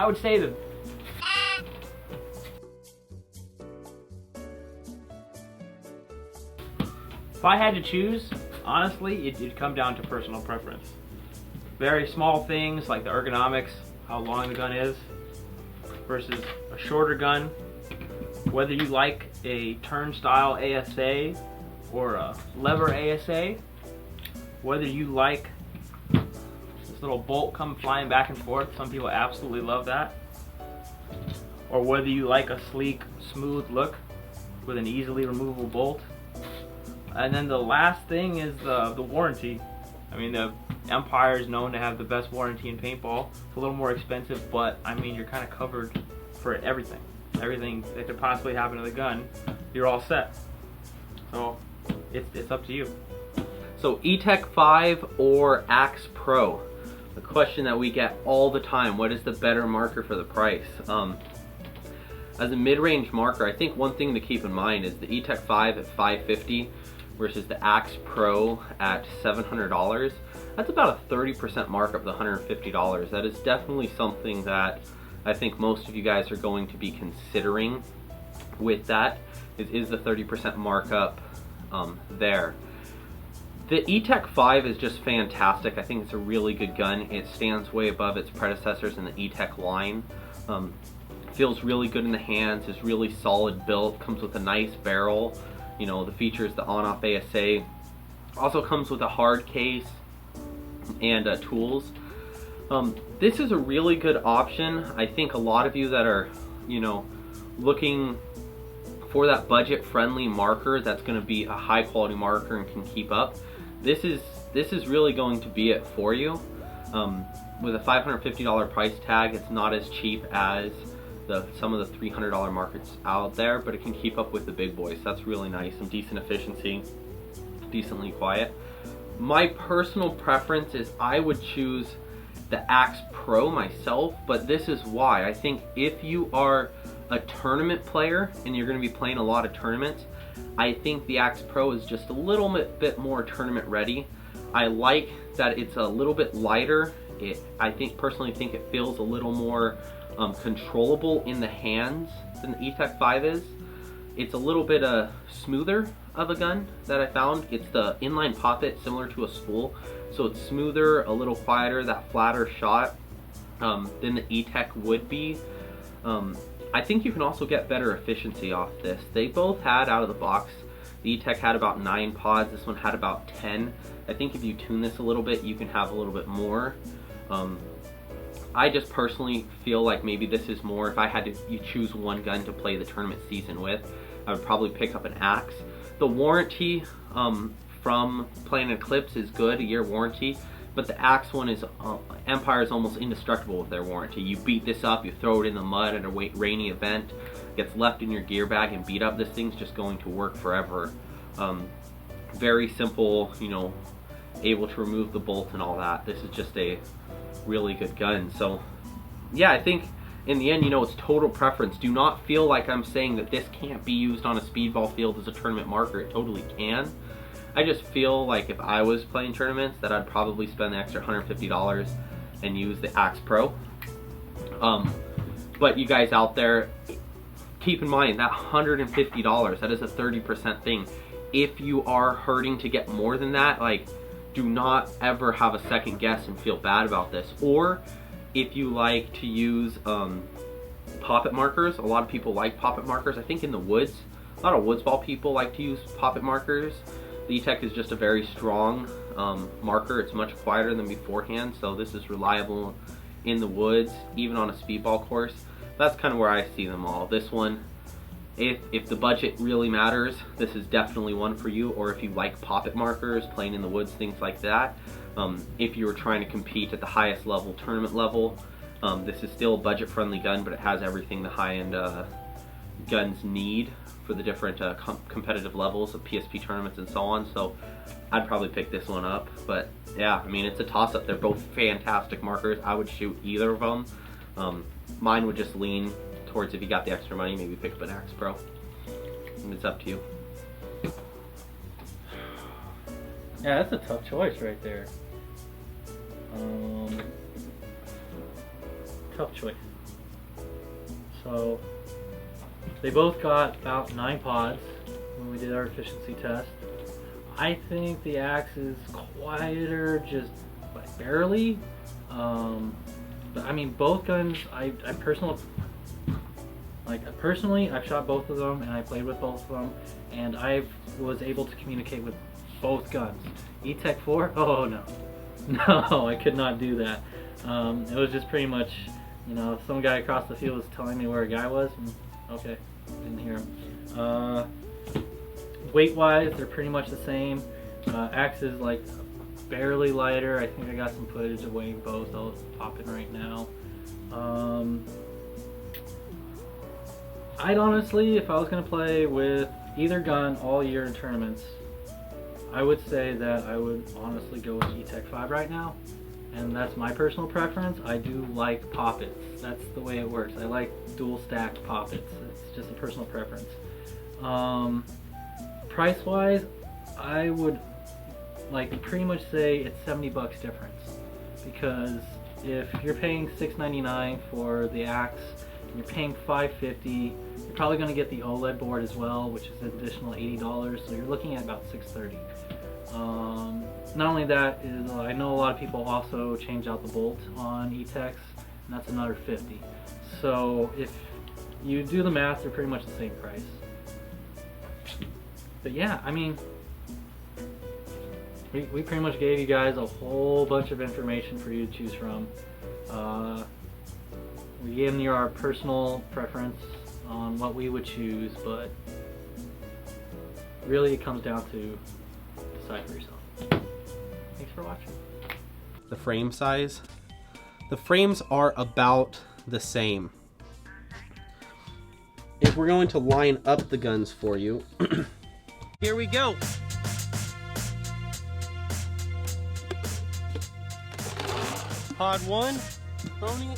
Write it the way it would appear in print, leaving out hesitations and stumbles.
I would say the if I had to choose, honestly, it'd come down to personal preference. Very small things like the ergonomics, how long the gun is, versus a shorter gun. Whether you like a turnstile ASA or a lever ASA, whether you like this little bolt come flying back and forth, some people absolutely love that, or whether you like a sleek, smooth look with an easily removable bolt. And then the last thing is the warranty. I mean, the Empire is known to have the best warranty in paintball. It's a little more expensive, but I mean, you're kind of covered for everything. Everything that could possibly happen to the gun, you're all set. So it's up to you. So Etek 5 or Axe Pro? The question that we get all the time, what is the better marker for the price? As a mid-range marker, I think one thing to keep in mind is the Etek 5 at $550 versus the Axe Pro at $700. That's about a 30% markup, the $150. That is definitely something that I think most of you guys are going to be considering with that. Is the 30% markup there. The Etek 5 is just fantastic. I think it's a really good gun. It stands way above its predecessors in the Etek line. Feels really good in the hands, is really solid built, comes with a nice barrel. You know, the features, the on-off ASA. Also comes with a hard case and tools. This is a really good option. I think a lot of you that are, you know, looking for that budget-friendly marker that's going to be a high-quality marker and can keep up, this is really going to be it for you. With a $550 price tag, it's not as cheap as some of the $300 markers out there, but it can keep up with the big boys. That's really nice. Some decent efficiency, decently quiet. My personal preference is I would choose the Axe Pro myself, but this is why. I think if you are a tournament player and you're going to be playing a lot of tournaments, I think the Axe Pro is just a little bit more tournament ready. I like that it's a little bit lighter. I personally think it feels a little more controllable in the hands than the Etek 5 is. It's a little bit smoother of a gun that I found. It's the inline poppet, similar to a spool, so it's smoother, a little quieter, that flatter shot than the Etek would be. I think you can also get better efficiency off this. They both had out of the box. The Etek had about 9 pods, this one had about 10. I think if you tune this a little bit, you can have a little bit more. I just personally feel like maybe this is more, if I had to choose one gun to play the tournament season with, I would probably pick up an Axe. The warranty from playing Eclipse is good, a year warranty, but the Axe one is, Empire is almost indestructible with their warranty. You beat this up, you throw it in the mud at a rainy event, gets left in your gear bag and beat up, this thing's just going to work forever. Very simple, you know, able to remove the bolt and all that. This is just a really good gun. So yeah, I think in the end, you know, it's total preference. Do not feel like I'm saying that this can't be used on a speedball field as a tournament marker. It totally can. I just feel like if I was playing tournaments that I'd probably spend the extra $150 and use the Axe Pro. But you guys out there, keep in mind that $150, that is a 30% thing. If you are hurting to get more than that, like, do not ever have a second guess and feel bad about this. Or if you like to use poppet markers, a lot of people like poppet markers. I think in the woods, a lot of woods ball people like to use poppet markers. The Etek is just a very strong marker. It's much quieter than beforehand, so this is reliable in the woods, even on a speedball course. That's kind of where I see them all. This one, if the budget really matters, this is definitely one for you. Or if you like poppet markers, playing in the woods, things like that. If you were trying to compete at the highest level, tournament level, this is still a budget-friendly gun, but it has everything the high-end guns need for the different competitive levels of PSP tournaments and so on. So I'd probably pick this one up. But yeah, I mean, it's a toss-up. They're both fantastic markers. I would shoot either of them. Mine would just lean towards, if you got the extra money, maybe pick up an Axe Pro. And it's up to you. Yeah, that's a tough choice right there. Tough choice. So they both got about 9 pods when we did our efficiency test. I think the Axe is quieter, just like barely. But I mean, both guns, personally, I've shot both of them and I played with both of them, and I was able to communicate with both guns. Etek 4, oh no, no, I could not do that. It was just pretty much, you know, some guy across the field was telling me where a guy was, and okay, didn't hear him. Weight-wise, they're pretty much the same. Axe is like barely lighter. I think I got some footage of weighing both. I'll pop in right now. I'd honestly, if I was going to play with either gun all year in tournaments, I would say that I would honestly go with Etek 5 right now. And that's my personal preference. I do like poppets. That's the way it works. I like dual stacked poppets. It's just a personal preference. Price wise, I would like pretty much say it's $70 difference, because if you're paying $6.99 for the Axe and you're paying $5.50, you're probably going to get the OLED board as well, which is an additional $80, so you're looking at about $6.30. Not only that, is I know a lot of people also change out the bolt on Etex, and that's another $50. So if you do the math, they're pretty much the same price. But yeah, I mean, we pretty much gave you guys a whole bunch of information for you to choose from. We gave you our personal preference on what we would choose, but really it comes down to decide for yourself. Thanks for watching. The frame size. The frames are about the same. If we're going to line up the guns for you, here we go. Pod 1, Pony.